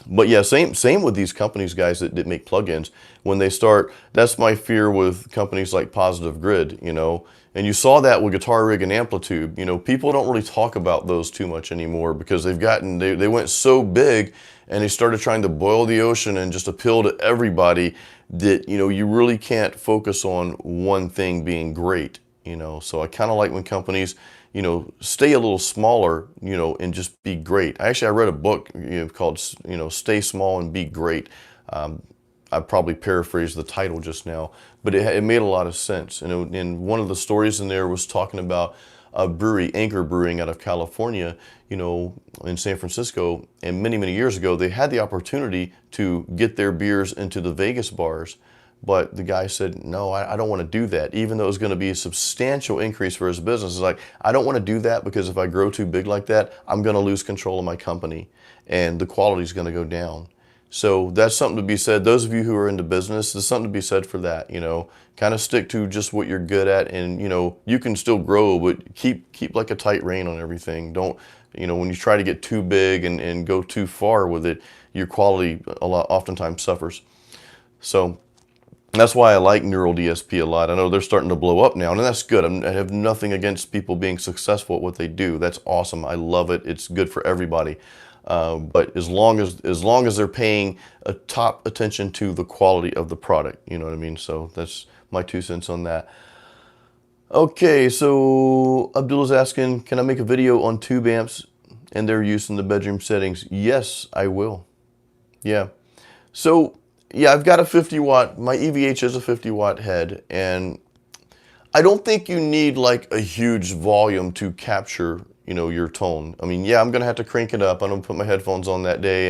But yeah, same with these companies, guys, that make plugins. When they start, that's my fear with companies like Positive Grid, and you saw that with Guitar Rig and Amplitube. People don't really talk about those too much anymore because they went so big and they started trying to boil the ocean and just appeal to everybody that, you really can't focus on one thing being great, So I kind of like when companies, stay a little smaller, and just be great. I read a book, called, Stay Small and Be Great. I probably paraphrased the title just now, but it made a lot of sense. And one of the stories in there was talking about a brewery, Anchor Brewing out of California, in San Francisco. And many, many years ago, they had the opportunity to get their beers into the Vegas bars. But the guy said, no, I don't want to do that. Even though it was going to be a substantial increase for his business. It's like, I don't want to do that because if I grow too big like that, I'm going to lose control of my company and the quality is going to go down. So that's something to be said. Those of you who are into business, there's something to be said for that, kind of stick to just what you're good at, and, you can still grow, but keep like a tight rein on everything. Don't, when you try to get too big and go too far with it, your quality oftentimes suffers. So that's why I like Neural DSP a lot. I know they're starting to blow up now, and that's good. I have nothing against people being successful at what they do. That's awesome. I love it. It's good for everybody. But as long as they're paying a top attention to the quality of the product, you know what I mean? So that's my 2 cents on that. Okay, so Abdullah's asking, can I make a video on tube amps and their use in the bedroom settings? Yes, I will. Yeah. So yeah, I've got a 50 watt, my EVH is a 50 watt head, and I don't think you need like a huge volume to capture, you know, your tone. I mean, yeah, I'm gonna have to crank it up. I'm gonna put my headphones on that day,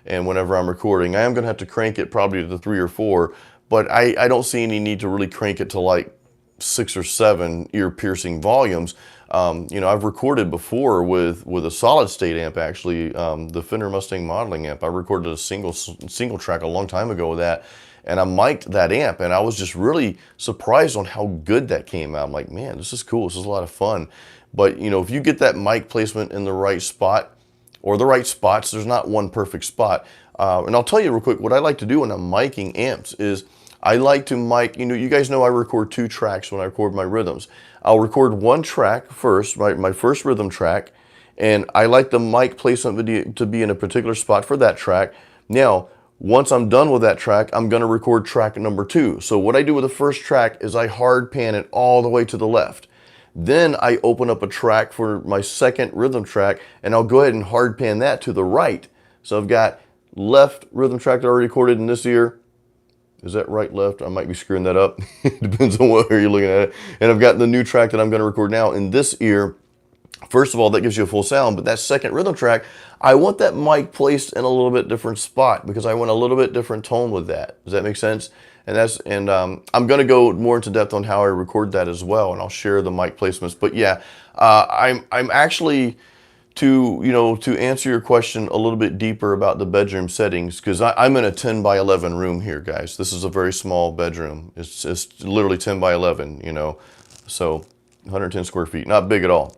and whenever I'm recording, I am gonna have to crank it probably to the 3 or 4, but I don't see any need to really crank it to like 6 or 7 ear-piercing volumes. You know, I've recorded before with a solid state amp, actually, the Fender Mustang modeling amp. I recorded a single track a long time ago with that, and I mic'd that amp, and I was just really surprised on how good that came out. I'm like, man, this is cool. This is a lot of fun. But you know, if you get that mic placement in the right spot, or the right spots, there's not one perfect spot. And I'll tell you real quick, what I like to do when I'm miking amps is I like to mic, you know, you guys know I record 2 tracks when I record my rhythms. I'll record 1 track first, my first rhythm track, and I like the mic placement to be in a particular spot for that track. Now, once I'm done with that track, I'm gonna record track number 2. So what I do with the first track is I hard pan it all the way to the left. Then I open up a track for my second rhythm track, and I'll go ahead and hard pan that to the right. So I've got left rhythm track that I already recorded in this ear. Is that right, left? I might be screwing that up. Depends on what ear you're looking at. And I've got the new track that I'm going to record now in this ear. First of all, that gives you a full sound, but that second rhythm track, I want that mic placed in a little bit different spot because I want a little bit different tone with that. Does that make sense? And I'm going to go more into depth on how I record that as well, and I'll share the mic placements. But yeah, I'm actually, to answer your question a little bit deeper about the bedroom settings, because I'm in a 10 by 11 room here, guys. This is a very small bedroom. It's literally 10 by 11, you know, so 110 square feet, not big at all,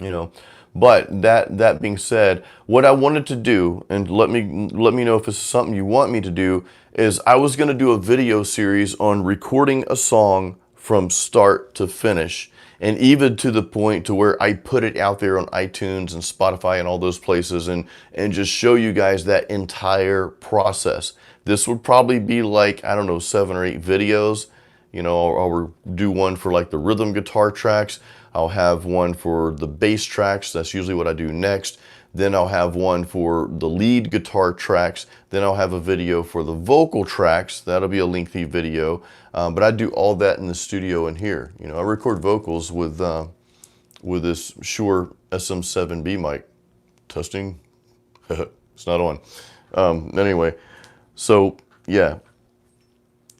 you know. But that being said, what I wanted to do, and let me know if this is something you want me to do, is I was going to do a video series on recording a song from start to finish, and even to the point to where I put it out there on iTunes and Spotify and all those places, and just show you guys that entire process. This would probably be like, I don't know, 7 or 8 videos. You know, I'll do one for like the rhythm guitar tracks. I'll have one for the bass tracks. That's usually what I do next. Then I'll have one for the lead guitar tracks. Then I'll have a video for the vocal tracks. That'll be a lengthy video. But I do all that in the studio in here. You know, I record vocals with this Shure SM7B mic. Testing. It's not on. Anyway, so yeah.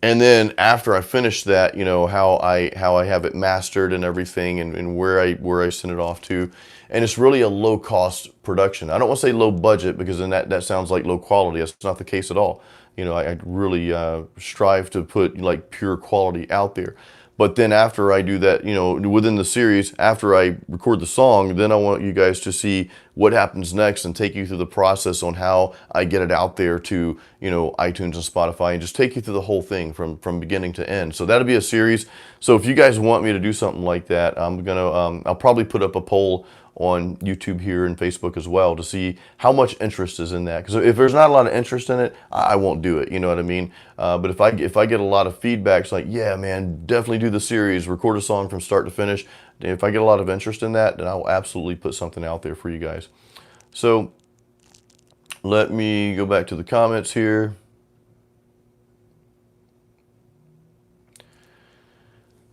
And then after I finish that, you know, how I have it mastered and everything, and where I send it off to. And it's really a low cost production. I don't want to say low budget, because then that sounds like low quality. That's not the case at all. You know, I really strive to put like pure quality out there. But then after I do that, you know, within the series, after I record the song, then I want you guys to see what happens next and take you through the process on how I get it out there to, you know, iTunes and Spotify, and just take you through the whole thing from beginning to end. So that'll be a series. So if you guys want me to do something like that, I'll probably put up a poll on YouTube here and Facebook as well to see how much interest is in that. Because if there's not a lot of interest in it, I won't do it. You know what I mean? But if I get a lot of feedback, it's like, yeah, man, definitely do the series, record a song from start to finish. If I get a lot of interest in that, then I will absolutely put something out there for you guys. So let me go back to the comments here.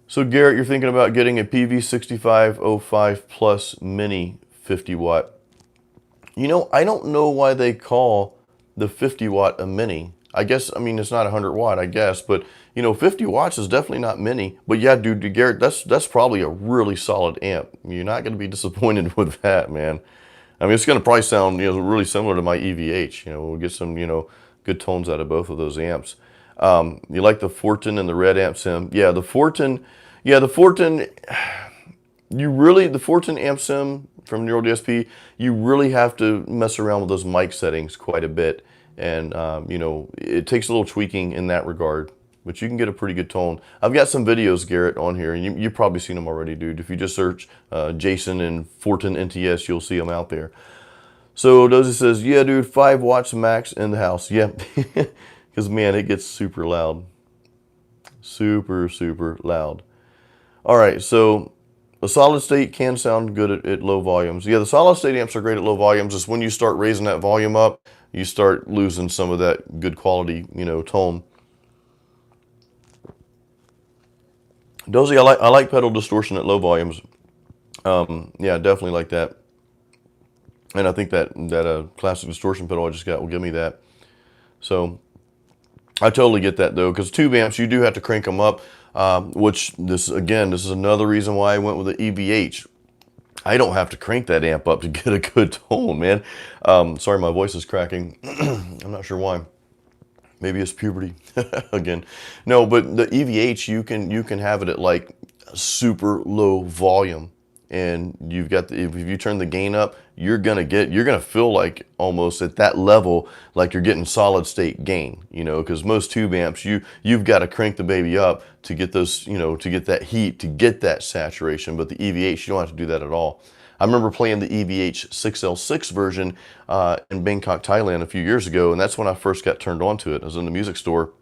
So Garrett, you're thinking about getting a PV6505 Plus Mini 50 watt. You know, I don't know why they call the 50 watt a mini. I guess, I mean, it's not 100 watt, I guess, but you know, 50 watts is definitely not mini. But yeah, dude, Garrett, that's probably a really solid amp. You're not going to be disappointed with that, man. I mean, it's going to probably sound, you know, really similar to my EVH. You know, we'll get some, you know, good tones out of both of those amps. You like the Fortin and the red amp sim? Yeah, the Fortin. Yeah, the Fortin. The Fortin amp sim from Neural DSP. You really have to mess around with those mic settings quite a bit, And, you know, it takes a little tweaking in that regard, but you can get a pretty good tone. I've got some videos, Garrett, on here, and you've probably seen them already, dude. If you just search Jason and Fortin NTS, you'll see them out there. So Dozy says, yeah, dude, 5 watts max in the house. Yep, because, man, it gets super loud. Super, super loud. All right, so the solid state can sound good at low volumes. Yeah, the solid state amps are great at low volumes. It's when you start raising that volume up, you start losing some of that good quality, you know, tone. Dozy, I like pedal distortion at low volumes. Yeah, definitely like that. And I think that classic distortion pedal I just got will give me that. So I totally get that though, because tube amps, you do have to crank them up, which this is another reason why I went with the EVH. I don't have to crank that amp up to get a good tone, man. Sorry, my voice is cracking. I'm not sure why. Maybe it's puberty again. No, but the EVH, you can have it at like super low volume, and you've got if you turn the gain up, you're gonna feel like almost at that level like you're getting solid state gain, you know, because most tube amps you've got to crank the baby up to get those, you know, to get that heat, to get that saturation. But the EVH, you don't have to do that at all. I remember playing the EVH 6L6 version in Bangkok, Thailand a few years ago, and that's when I first got turned on to it. I was in the music store,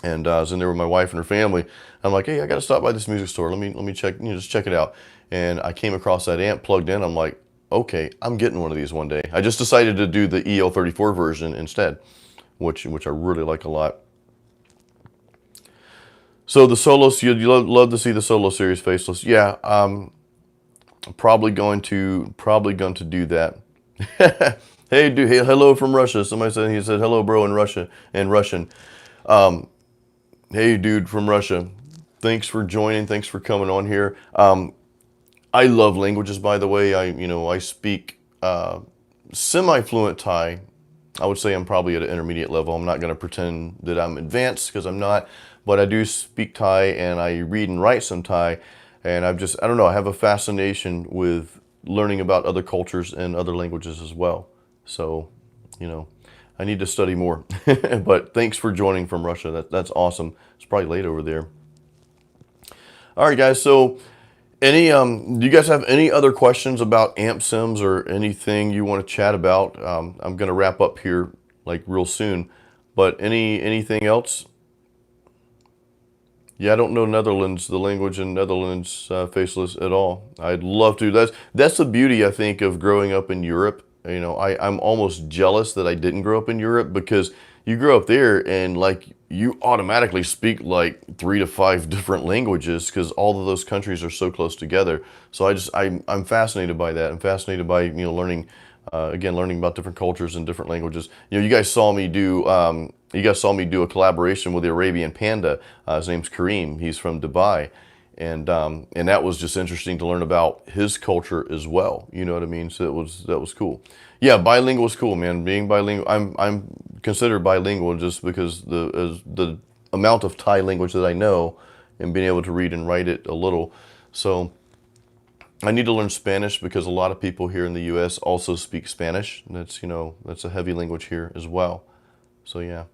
and I was in there with my wife and her family. I'm like, hey, I got to stop by this music store. Let me check, you know, just check it out. And I came across that amp plugged in. I'm like, okay, I'm getting one of these one day. I just decided to do the EL34 version instead, which I really like a lot. So the solos, you'd love to see the solo series faceless. Yeah, I'm probably going to do that. Hey, dude, hey, hello from Russia. Somebody said, he said hello, bro, in Russian. Hey, dude from Russia. Thanks for joining. Thanks for coming on here. I love languages, by the way. I speak semi-fluent Thai. I would say I'm probably at an intermediate level. I'm not going to pretend that I'm advanced, because I'm not. But I do speak Thai, and I read and write some Thai. And I don't know, I have a fascination with learning about other cultures and other languages as well. So, you know, I need to study more. But thanks for joining from Russia. That's awesome. It's probably late over there. All right, guys. So, do you guys have any other questions about amp sims or anything you want to chat about? I'm going to wrap up here like real soon. But anything else? Yeah, I don't know Netherlands, the language in Netherlands, faceless at all. I'd love to. That's the beauty, I think, of growing up in Europe. You know, I'm almost jealous that I didn't grow up in Europe, because you grow up there and like you automatically speak like 3 to 5 different languages, because all of those countries are so close together. So I'm fascinated by that. I'm fascinated by, you know, learning about different cultures and different languages. You know, you guys saw me do a collaboration with the Arabian Panda. His name's Kareem. He's from Dubai, and that was just interesting to learn about his culture as well. You know what I mean? So that was cool. Yeah, bilingual is cool, man. Being bilingual, I'm considered bilingual just because the amount of Thai language that I know, and being able to read and write it a little. So I need to learn Spanish, because a lot of people here in the U.S. also speak Spanish. That's, you know, that's a heavy language here as well. So yeah.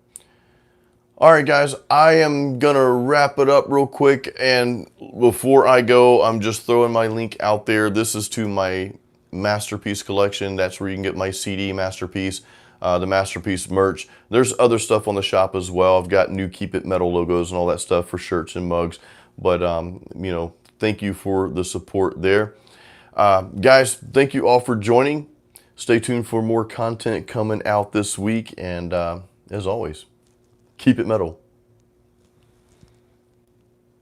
All right, guys, I am gonna wrap it up real quick, and before I go, I'm just throwing my link out there. This is to my Masterpiece collection. That's where you can get my CD Masterpiece, the Masterpiece merch. There's other stuff on the shop as well. I've got new Keep It Metal logos and all that stuff for shirts and mugs. But you know, thank you for the support there. Guys, thank you all for joining. Stay tuned for more content coming out this week, and as always, keep it metal.